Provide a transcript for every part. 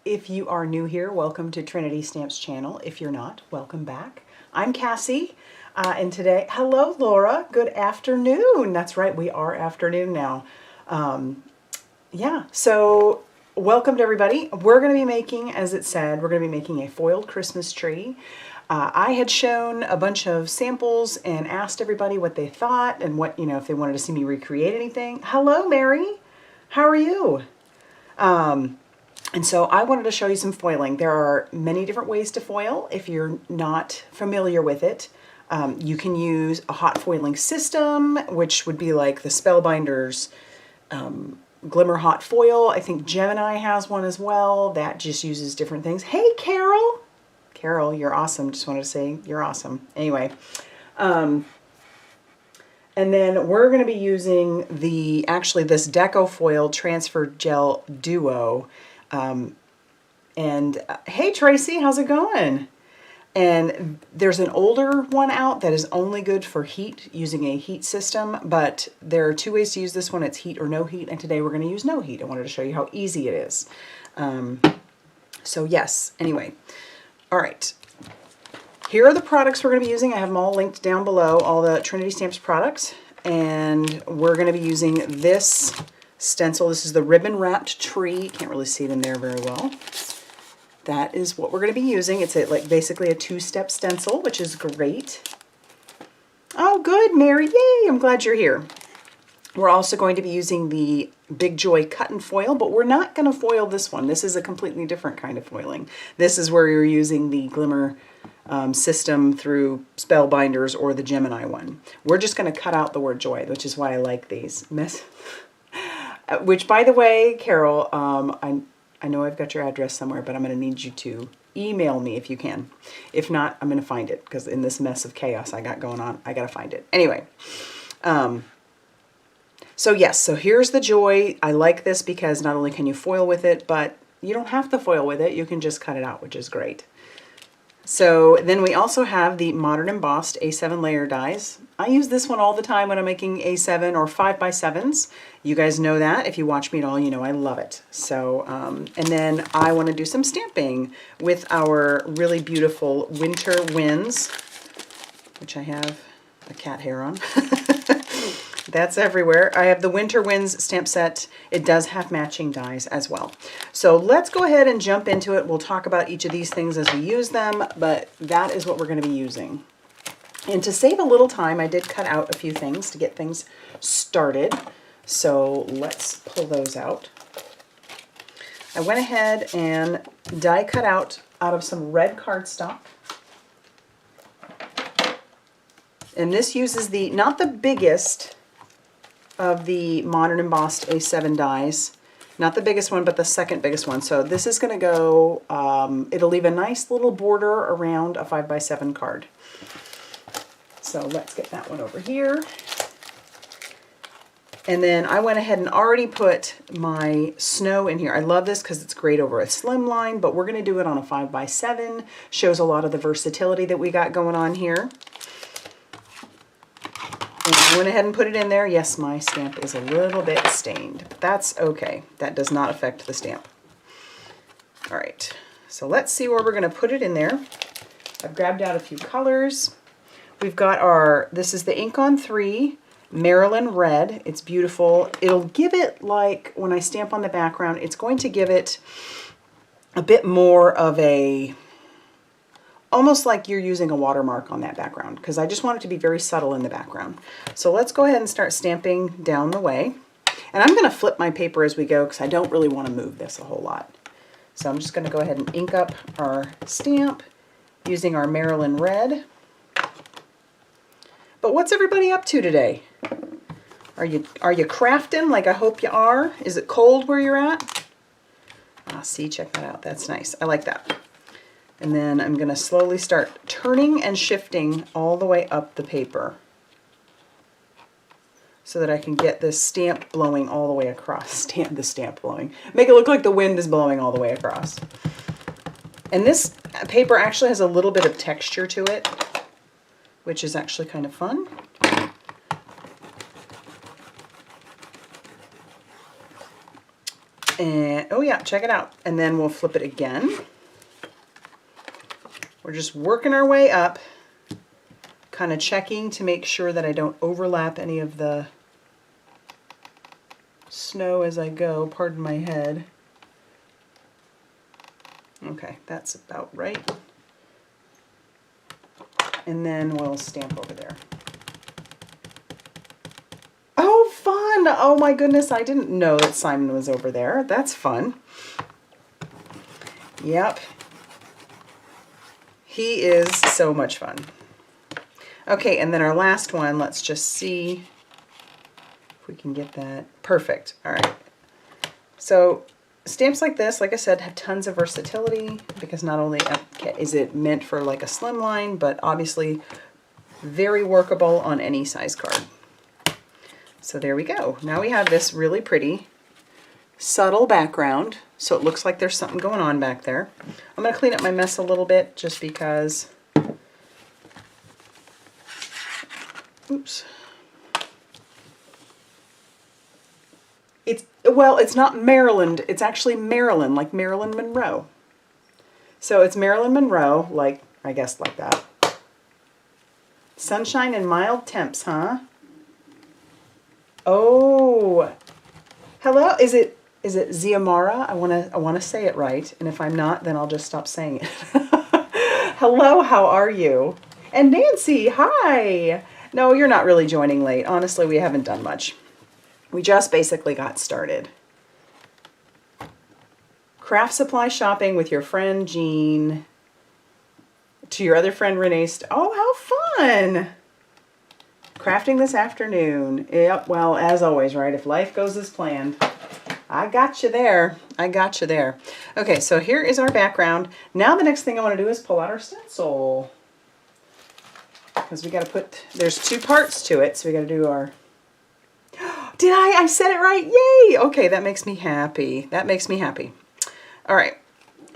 If you are new here, welcome to Trinity Stamps channel. If you're not, welcome back. I'm Cassie, and today, hello Laura, good afternoon. That's right, we are afternoon now. Yeah, so welcome to everybody. We're going to be making, as it said, we're going to be making a foiled Christmas tree. I had shown a bunch of samples and asked everybody what they thought and what, if they wanted to see me recreate anything. Hello, Mary. How are you? And so I wanted to show you some foiling. There are many different ways to foil. If you're not familiar with it, you can use a hot foiling system, which would be like the Spellbinders Glimmer Hot Foil. I think Gemini has one as well. That just uses different things. Hey, Carol. Carol, you're awesome. Just wanted to say you're awesome. Anyway, and then we're going to be using actually this Deco Foil Transfer Gel Duo. Hey Tracy, how's it going? And there's an older one out that is only good for heat, using a heat system, but there are two ways to use this one. It's heat or no heat, and today we're going to use no heat. I wanted to show you how easy it is. So yes, anyway. All right. Here are the products we're going to be using. I have them all linked down below, all the Trinity Stamps products, and we're going to be using this stencil. This is the ribbon wrapped tree. Can't really see it in there very well. That is what we're going to be using. It's basically a two-step stencil, which is great. Oh, good, Mary. Yay, I'm glad you're here. We're also going to be using the Big Joy cut and foil, but we're not going to foil this one. This is a completely different kind of foiling. This is where you're using the Glimmer system through Spellbinders or the Gemini one. We're just going to cut out the word joy, which is why I like these. Which, by the way, Carol, I know I've got your address somewhere, but I'm going to need you to email me if you can. If not, I'm going to find it, because in this mess of chaos I got going on, I got to find it. Anyway, so yes, so here's the joy. I like this because not only can you foil with it, but you don't have to foil with it. You can just cut it out, which is great. So then we also have the Modern Embossed A7 layer dies. I use this one all the time when I'm making A7 or 5x7s. You guys know that. If you watch me at all, you know I love it. So, and then I want to do some stamping with our really beautiful Winter Winds, which I have a cat hair on. That's everywhere. I have the Winter Winds stamp set. It does have matching dies as well. So let's go ahead and jump into it. We'll talk about each of these things as we use them, but that is what we're going to be using. And to save a little time, I did cut out a few things to get things started. So let's pull those out. I went ahead and die cut out of some red cardstock. And this uses not the biggest of the Modern Embossed A7 dies. Not the biggest one, but the second biggest one. So this is going to go, it'll leave a nice little border around a 5x7 card. So let's get that one over here. And then I went ahead and already put my snow in here. I love this because it's great over a slim line, but we're going to do it on a 5x7. Shows a lot of the versatility that we got going on here. And I went ahead and put it in there. Yes, my stamp is a little bit stained, but that's okay. That does not affect the stamp. All right, so let's see where we're going to put it in there. I've grabbed out a few colors. We've got this is the Ink on 3 Marilyn Red. It's beautiful. It'll give it, like, when I stamp on the background, it's going to give it a bit more of a, almost like you're using a watermark on that background, because I just want it to be very subtle in the background. So let's go ahead and start stamping down the way. And I'm going to flip my paper as we go because I don't really want to move this a whole lot. So I'm just going to go ahead and ink up our stamp using our Marilyn red. But what's everybody up to today? Are you crafting like I hope you are? Is it cold where you're at? Ah, see, check that out. That's nice. I like that. And then I'm going to slowly start turning and shifting all the way up the paper so that I can get this stamp blowing all the way across. The stamp blowing. Make it look like the wind is blowing all the way across. And this paper actually has a little bit of texture to it, which is actually kind of fun. And, oh yeah, check it out. And then we'll flip it again. We're just working our way up, kind of checking to make sure that I don't overlap any of the snow as I go. Pardon my head. Okay, that's about right. And then we'll stamp over there. Oh, fun! Oh my goodness, I didn't know that Simon was over there. That's fun. Yep. He is so much fun. Okay, and then our last one, let's just see if we can get that. Perfect. All right. So stamps like this, like I said, have tons of versatility because not only is it meant for like a slim line, but obviously very workable on any size card. So there we go. Now we have this really pretty, subtle background. So it looks like there's something going on back there. I'm going to clean up my mess a little bit just because, oops. Well, it's not Maryland. It's actually Marilyn, like Marilyn Monroe. So it's Marilyn Monroe, like, I guess like that. Sunshine and mild temps, huh? Oh, hello. Is it Ziamara? I want to say it right, and if I'm not, then I'll just stop saying it. Hello, how are you? And Nancy, hi. No, you're not really joining late. Honestly, we haven't done much. We just basically got started. Craft supply shopping with your friend Jean. To your other friend Renee. Oh, how fun! Crafting this afternoon. Yep, well, as always, right? If life goes as planned. I got you there. I got you there. Okay, so here is our background. Now the next thing I want to do is pull out our stencil. Because we got to put, there's two parts to it, so we got to do our, did I said it right, yay! Okay, that makes me happy. That makes me happy. All right,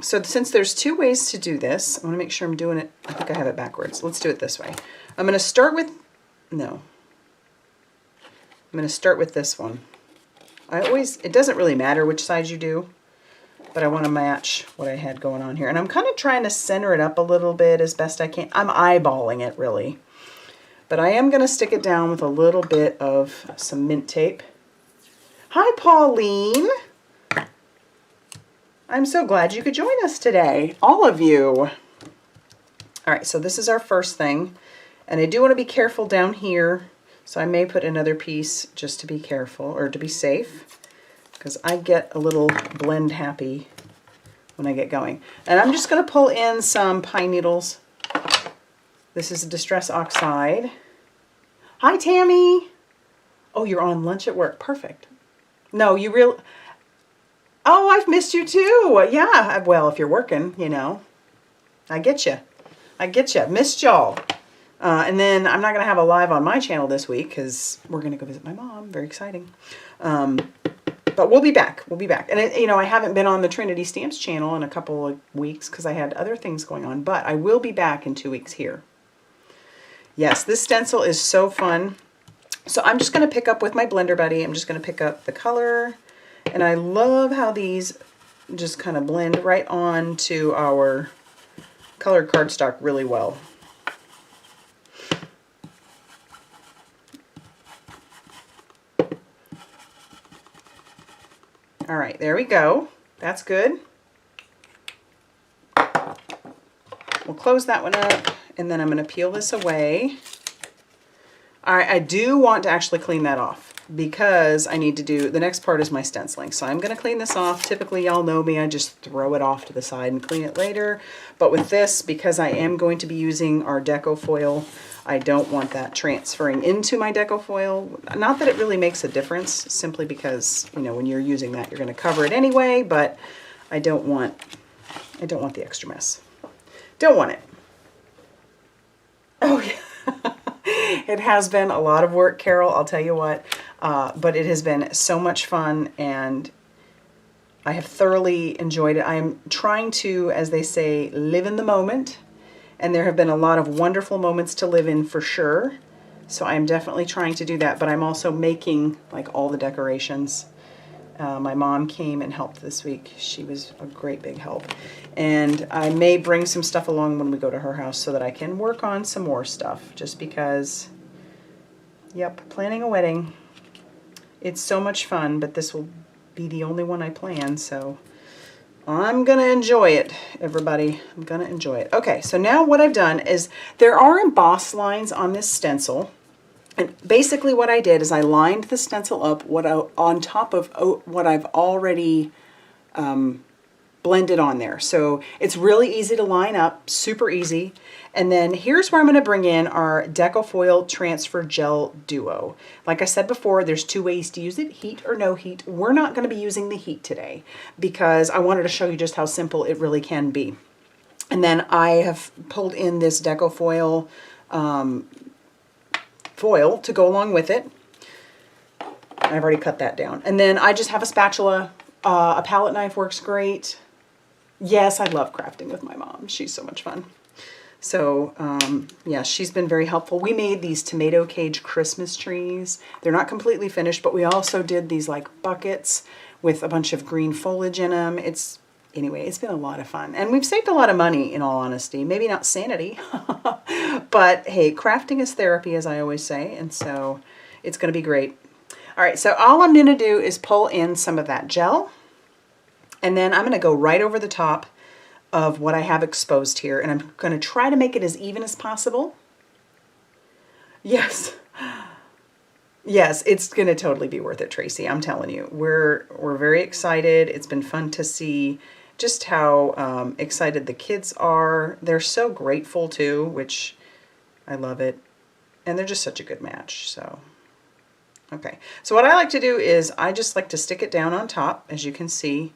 so since there's two ways to do this, I want to make sure I'm doing it, I think I have it backwards. Let's do it this way. I'm going to start with, no. I'm going to start with this one. It doesn't really matter which side you do, but I want to match what I had going on here. And I'm kind of trying to center it up a little bit as best I can. I'm eyeballing it really. But I am going to stick it down with a little bit of some mint tape. Hi, Pauline. I'm so glad you could join us today, all of you. All right, so this is our first thing. And I do want to be careful down here. So I may put another piece just to be careful or to be safe, because I get a little blend happy when I get going. And I'm just going to pull in some pine needles. This is a Distress Oxide. Hi, Tammy. Oh, you're on lunch at work. Perfect. No, you really... Oh, I've missed you too. Yeah, well, if you're working, you know. I get you. I get you. Missed y'all. And then I'm not going to have a live on my channel this week because we're going to go visit my mom. Very exciting. But we'll be back. We'll be back. And, you know, I haven't been on the Trinity Stamps channel in a couple of weeks because I had other things going on. But I will be back in 2 weeks here. Yes, this stencil is so fun. So I'm just going to pick up with my Blender Buddy. I'm just going to pick up the color. And I love how these just kind of blend right on to our colored cardstock really well. All right, there we go. That's good. we'll close that one up, and then I'm going to peel this away. All right, I do want to actually clean that off because I need to do, the next part is my stenciling. So I'm going to clean this off. Typically, y'all know me, I just throw it off to the side and clean it later. But with this, because I am going to be using our deco foil, I don't want that transferring into my deco foil. Not that it really makes a difference, simply because, you know, when you're using that, you're going to cover it anyway, but I don't want the extra mess. Don't want it. Oh, yeah. It has been a lot of work, Carol, I'll tell you what, but it has been so much fun, and I have thoroughly enjoyed it. I'm trying to, as they say, live in the moment, and there have been a lot of wonderful moments to live in for sure. So I'm definitely trying to do that, but I'm also making like all the decorations. My mom came and helped this week. She was a great big help. And I may bring some stuff along when we go to her house so that I can work on some more stuff, just because, yep, planning a wedding. It's so much fun, but this will be the only one I plan, so I'm gonna enjoy it, everybody. I'm gonna enjoy it. Okay, so now what I've done is there are embossed lines on this stencil. And basically what I did is I lined the stencil up on top of what I've already blended on there. So it's really easy to line up, super easy. And then here's where I'm going to bring in our Deco Foil Transfer Gel Duo. Like I said before, there's two ways to use it, heat or no heat. We're not going to be using the heat today because I wanted to show you just how simple it really can be. And then I have pulled in this Deco Foil foil to go along with it. I've already cut that down. And then I just have a spatula. A palette knife works great. Yes, I love crafting with my mom. She's so much fun. So yeah, she's been very helpful. We made these tomato cage Christmas trees. They're not completely finished, but we also did these like buckets with a bunch of green foliage in them. Anyway, it's been a lot of fun. And we've saved a lot of money, in all honesty. Maybe not sanity, but hey, crafting is therapy, as I always say. And so it's going to be great. All right, so all I'm going to do is pull in some of that gel. And then I'm going to go right over the top of what I have exposed here. And I'm going to try to make it as even as possible. Yes. Yes, it's going to totally be worth it, Tracy. I'm telling you. We're very excited. It's been fun to see just how excited the kids are. They're so grateful too, which I love it. And they're just such a good match. So, okay. So what I like to do is I just like to stick it down on top, as you can see.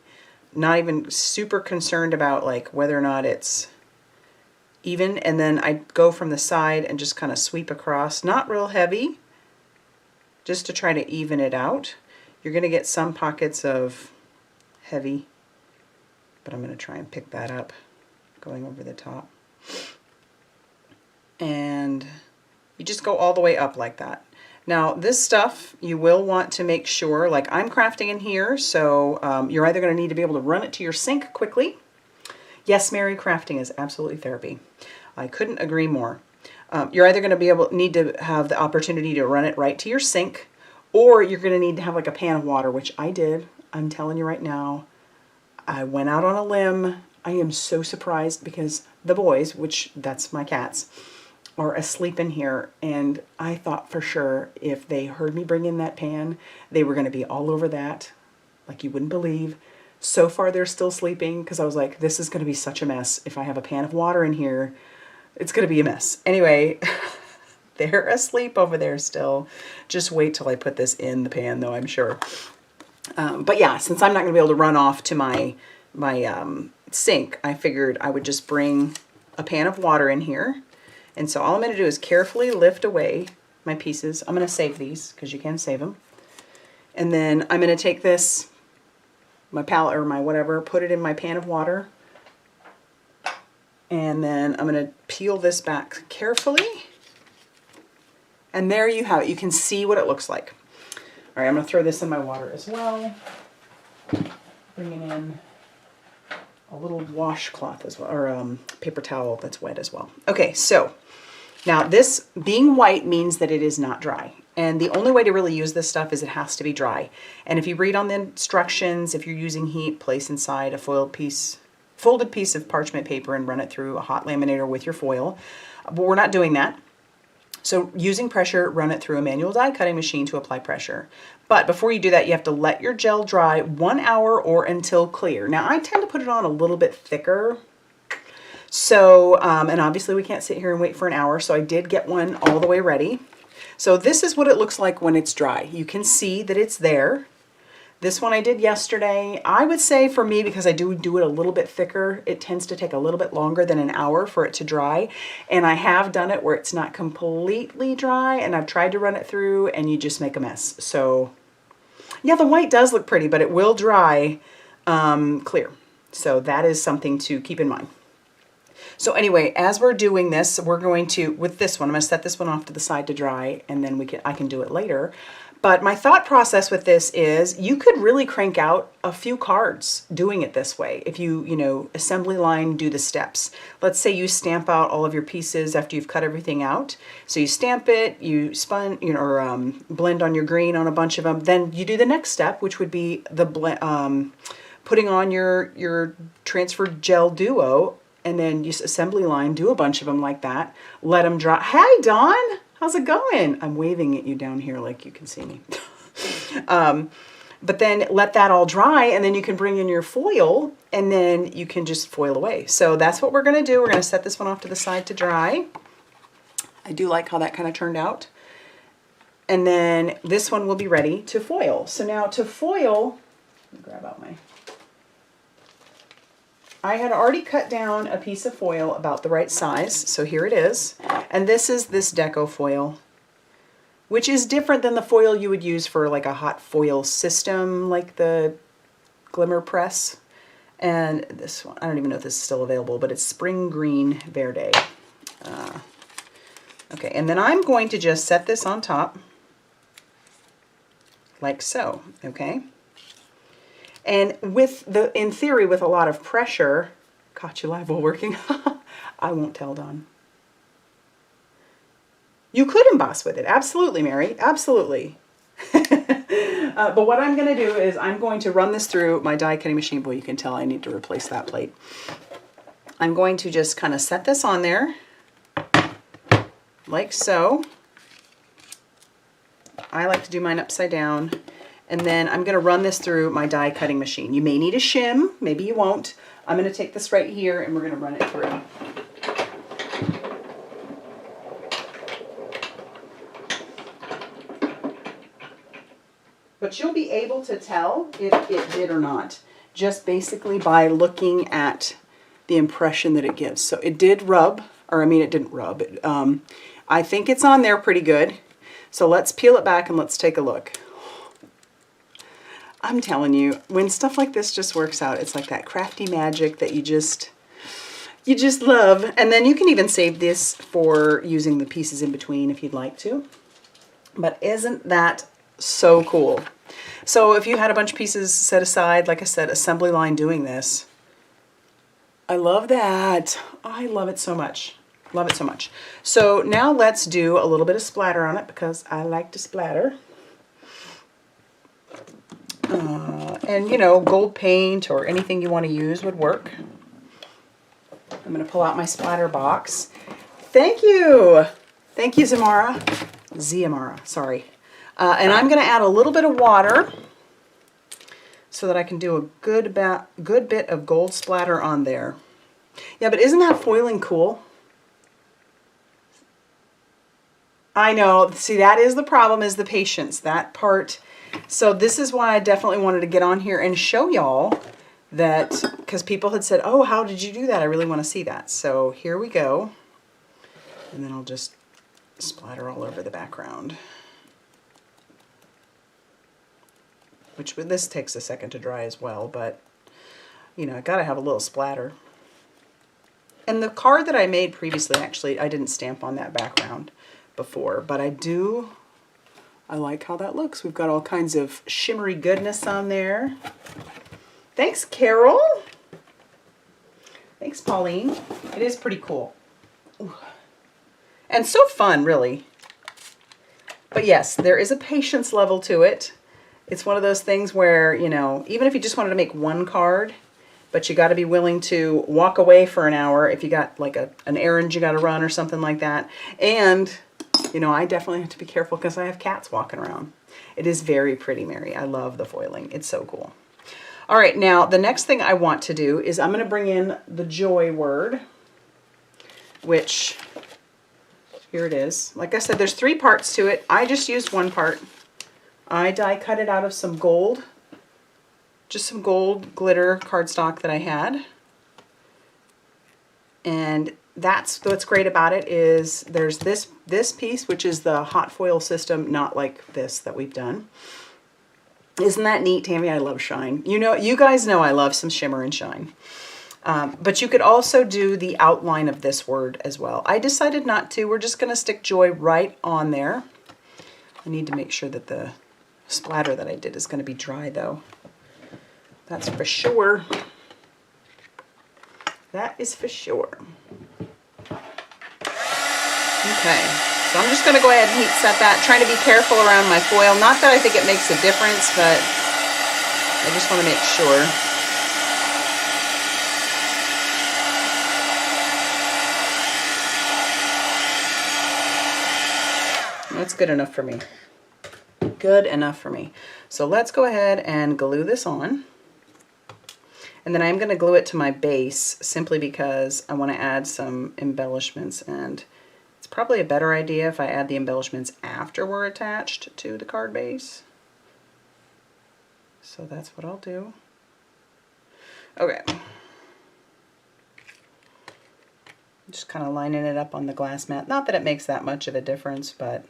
Not even super concerned about like whether or not it's even. And then I go from the side and just kind of sweep across. Not real heavy, just to try to even it out. You're going to get some pockets of heavy, but I'm going to try and pick that up going over the top. And you just go all the way up like that. Now this stuff, you will want to make sure, like I'm crafting in here, so you're either going to need to be able to run it to your sink quickly. Yes, Mary, crafting is absolutely therapy. I couldn't agree more. You're either going to need to have the opportunity to run it right to your sink, or you're going to need to have like a pan of water, which I did. I'm telling you right now, I went out on a limb. I am so surprised because the boys, which that's my cats, are asleep in here, and I thought for sure if they heard me bring in that pan, they were going to be all over that, like you wouldn't believe. So far they're still sleeping because I was like, this is going to be such a mess. If I have a pan of water in here, it's going to be a mess. Anyway, they're asleep over there still. Just wait till I put this in the pan though, I'm sure. But yeah, since I'm not going to be able to run off to my sink, I figured I would just bring a pan of water in here. And so all I'm going to do is carefully lift away my pieces. I'm going to save these because you can save them. And then I'm going to take this, my palette or my whatever, put it in my pan of water. And then I'm going to peel this back carefully. And there you have it. You can see what it looks like. All right, I'm going to throw this in my water as well. Bringing in a little washcloth as well, or paper towel that's wet as well. Okay, so now this being white means that it is not dry. And the only way to really use this stuff is it has to be dry. And if you read on the instructions, if you're using heat, place inside a foil folded piece of parchment paper and run it through a hot laminator with your foil. But we're not doing that. So using pressure, run it through a manual die cutting machine to apply pressure. But before you do that, you have to let your gel dry 1 hour or until clear. Now I tend to put it on a little bit thicker. So, and obviously we can't sit here and wait for an hour. So I did get one all the way ready. So this is what it looks like when it's dry. You can see that it's there. This one I did yesterday. I would say for me, because I do it a little bit thicker, it tends to take a little bit longer than an hour for it to dry. And I have done it where it's not completely dry, and I've tried to run it through and you just make a mess. So yeah, the white does look pretty, but it will dry clear. So that is something to keep in mind. So anyway, as we're doing this, we're going to, with this one, I'm going to set this one off to the side to dry, and then I can do it later. But my thought process with this is you could really crank out a few cards doing it this way. If you assembly line, do the steps. Let's say you stamp out all of your pieces after you've cut everything out. So you stamp it, you blend on your green on a bunch of them. Then you do the next step, which would be the putting on your transferred gel duo, and then you assembly line, do a bunch of them like that. Let them dry. Hi, Dawn. How's it going? I'm waving at you down here like you can see me. But then let that all dry, and then you can bring in your foil, and then you can just foil away. So that's what we're going to do. We're going to set this one off to the side to dry. I do like how that kind of turned out. And then this one will be ready to foil. So now to foil, let me grab out my... I had already cut down a piece of foil about the right size, so here it is. And this is this deco foil, which is different than the foil you would use for like a hot foil system, like the Glimmer Press. And this one, I don't even know if this is still available, but it's Spring Green Verde. Okay, and then I'm going to just set this on top, like so, okay? And in theory, with a lot of pressure, caught you live while working. I won't tell Dawn. You could emboss with it. Absolutely, Mary. Absolutely. But what I'm going to do is I'm going to run this through my die cutting machine. Boy, you can tell I need to replace that plate. I'm going to just kind of set this on there like so. I like to do mine upside down. And then I'm going to run this through my die cutting machine. You may need a shim, maybe you won't. I'm going to take this right here and we're going to run it through. But you'll be able to tell if it did or not, just basically by looking at the impression that it gives. So it did rub, or I mean it didn't rub. I think it's on there pretty good. So let's peel it back and let's take a look. I'm telling you, when stuff like this just works out, it's like that crafty magic that you just love. And then you can even save this for using the pieces in between if you'd like to. But isn't that so cool? So if you had a bunch of pieces set aside, like I said, assembly line doing this, I love that. I love it so much. Love it so much. So now let's do a little bit of splatter on it because I like to splatter. And gold paint or anything you want to use would work. I'm going to pull out my splatter box. Thank you. Thank you, Ziamara, sorry. And I'm going to add a little bit of water so that I can do a good bit of gold splatter on there. Yeah, but isn't that foiling cool? I know. See, that is the problem, is the patience. That part. So this is why I definitely wanted to get on here and show y'all that, because people had said, oh, how did you do that? I really want to see that. So here we go. And then I'll just splatter all over the background. Which this takes a second to dry as well, but I gotta have a little splatter. And the card that I made previously, actually, I didn't stamp on that background before, but I like how that looks. We've got all kinds of shimmery goodness on there. Thanks, Carol. Thanks, Pauline. It is pretty cool. Ooh. And so fun, really. But yes, there is a patience level to it. It's one of those things where, even if you just wanted to make one card, but you got to be willing to walk away for an hour if you got like an errand you got to run or something like that. And, you know, I definitely have to be careful because I have cats walking around. It is very pretty, Mary. I love the foiling. It's so cool. All right, now the next thing I want to do is I'm going to bring in the joy word, which, here it is. Like I said, there's 3 parts to it. I just used 1 part. I die cut it out of some gold, just some gold glitter cardstock that I had. And that's what's great about it is there's this piece, which is the hot foil system, not like this that we've done. Isn't that neat, Tammy? I love shine. You know, you guys know I love some shimmer and shine. But you could also do the outline of this word as well. I decided not to. We're just going to stick joy right on there. I need to make sure that the splatter that I did is going to be dry, though. That's for sure. That is for sure. Okay, so I'm just going to go ahead and heat set that, trying to be careful around my foil. Not that I think it makes a difference, but I just want to make sure. That's good enough for me. Good enough for me. So let's go ahead and glue this on. And then I'm going to glue it to my base simply because I want to add some embellishments, and it's probably a better idea if I add the embellishments after we're attached to the card base. So that's what I'll do. Okay. Just kind of lining it up on the glass mat. Not that it makes that much of a difference, but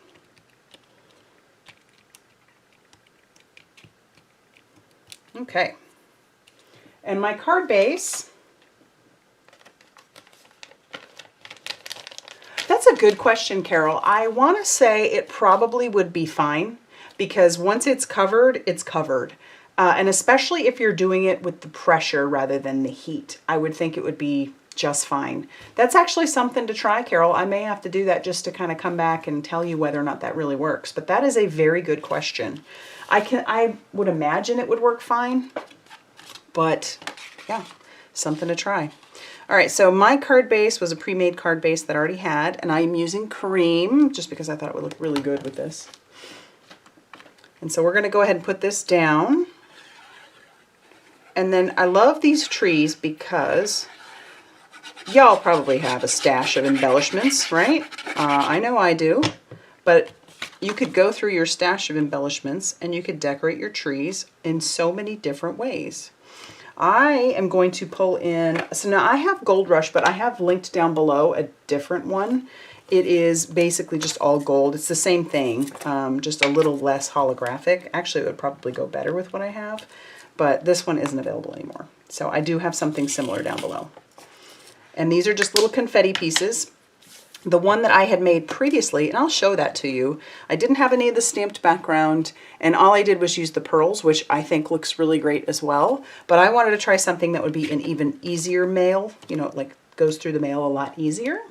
okay. And my card base, that's a good question, Carol. I want to say it probably would be fine because once it's covered, it's covered. And especially if you're doing it with the pressure rather than the heat, I would think it would be just fine. That's actually something to try, Carol. I may have to do that just to kind of come back and tell you whether or not that really works. But that is a very good question. I would imagine it would work fine. But yeah, something to try. All right, so my card base was a pre-made card base that I already had, and I'm using cream just because I thought it would look really good with this. And so we're going to go ahead and put this down. And then I love these trees because y'all probably have a stash of embellishments, right? I know I do. But you could go through your stash of embellishments and you could decorate your trees in so many different ways. I am going to pull in, so now I have Gold Rush, but I have linked down below a different one. It is basically just all gold. It's the same thing, just a little less holographic. Actually, it would probably go better with what I have, but this one isn't available anymore. So I do have something similar down below. And these are just little confetti pieces. The one that I had made previously, and I'll show that to you, I didn't have any of the stamped background, and all I did was use the pearls, which I think looks really great as well. But I wanted to try something that would be an even easier mail, you know, like goes through the mail a lot easier.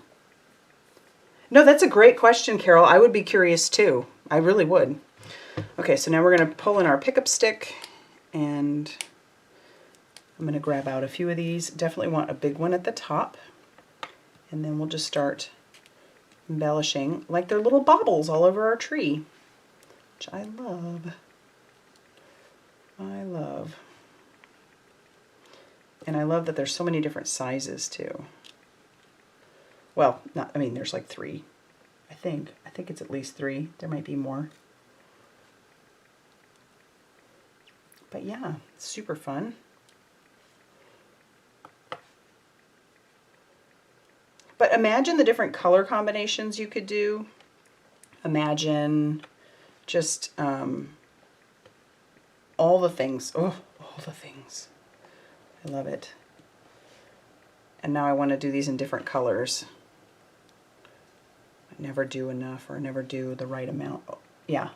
No, that's a great question, Carol. I would be curious too. I really would. Okay, so now we're going to pull in our pickup stick, and I'm going to grab out a few of these. Definitely want a big one at the top, and then we'll just start embellishing like they're little baubles all over our tree, which I love. I love. And I love that there's so many different sizes too. Well, not, I mean, there's like 3. I think it's at least 3. There might be more. But yeah, it's super fun. But imagine the different color combinations you could do. Imagine just all the things. Oh, all the things. I love it. And now I want to do these in different colors. I never do enough, or never do the right amount. Yeah,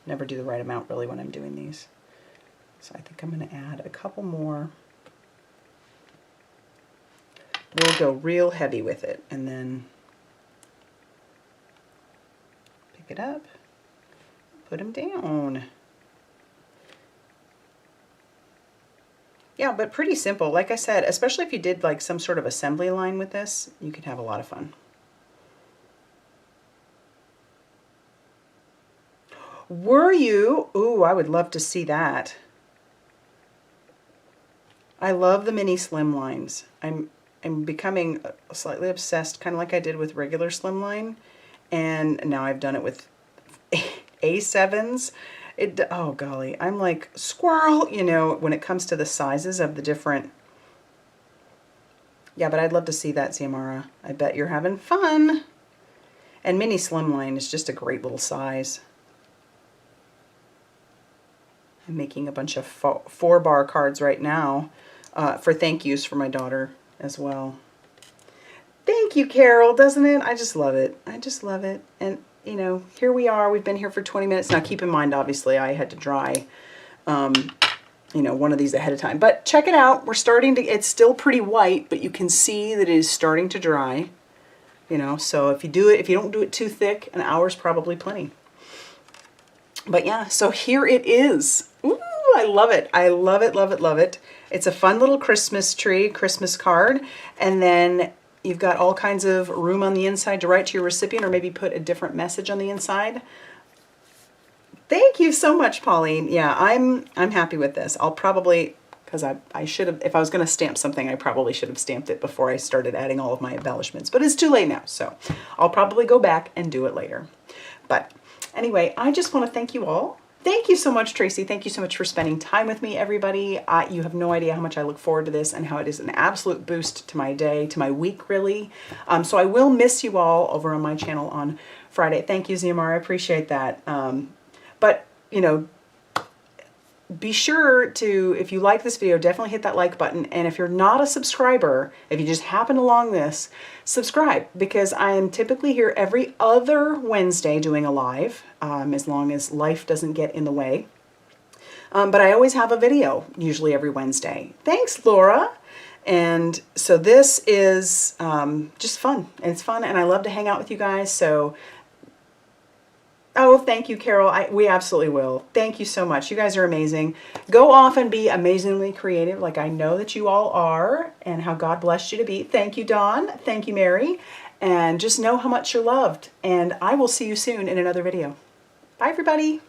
never do the right amount really when I'm doing these. So I think I'm going to add a couple more. We'll go real heavy with it and then pick it up, put them down. Yeah, but pretty simple. Like I said, especially if you did like some sort of assembly line with this, you could have a lot of fun. Were you? Ooh, I would love to see that. I love the mini slimlines. I'm becoming slightly obsessed, kind of like I did with regular slimline, and now I've done it with A7s. Oh golly, I'm like squirrel, you know, when it comes to the sizes of the different. Yeah, but I'd love to see that, Xiomara. I bet you're having fun. And mini slimline is just a great little size. I'm making a bunch of 4-bar cards right now for thank yous for my daughter as well. Thank you, Carol, doesn't it? I just love it. I just love it. And, you know, here we are. We've been here for 20 minutes. Now, keep in mind, obviously, I had to dry, you know, one of these ahead of time. But check it out. We're starting to, it's still pretty white, but you can see that it is starting to dry. You know, so if you do it, if you don't do it too thick, an hour's probably plenty. But yeah, so here it is. Ooh, I love it. I love it, love it, love it. It's a fun little Christmas tree, Christmas card. And then you've got all kinds of room on the inside to write to your recipient or maybe put a different message on the inside. Thank you so much, Pauline. Yeah, I'm happy with this. I'll probably, because I should have, if I was going to stamp something, I probably should have stamped it before I started adding all of my embellishments. But it's too late now, so I'll probably go back and do it later. But anyway, I just want to thank you all. Thank you so much, Tracy. Thank you so much for spending time with me, everybody. You have no idea how much I look forward to this and how it is an absolute boost to my day, to my week, really. So I will miss you all over on my channel on Friday. Thank you, Xiomara. I appreciate that. But, you know, be sure to, if you like this video, definitely hit that like button. And if you're not a subscriber, if you just happen along this, subscribe, because I am typically here every other Wednesday doing a live, as long as life doesn't get in the way. But I always have a video, usually every Wednesday. Thanks, Laura. And so this is just fun. It's fun, and I love to hang out with you guys. So oh, thank you, Carol. We absolutely will. Thank you so much. You guys are amazing. Go off and be amazingly creative like I know that you all are, and how God blessed you to be. Thank you, Dawn. Thank you, Mary. And just know how much you're loved. And I will see you soon in another video. Bye, everybody.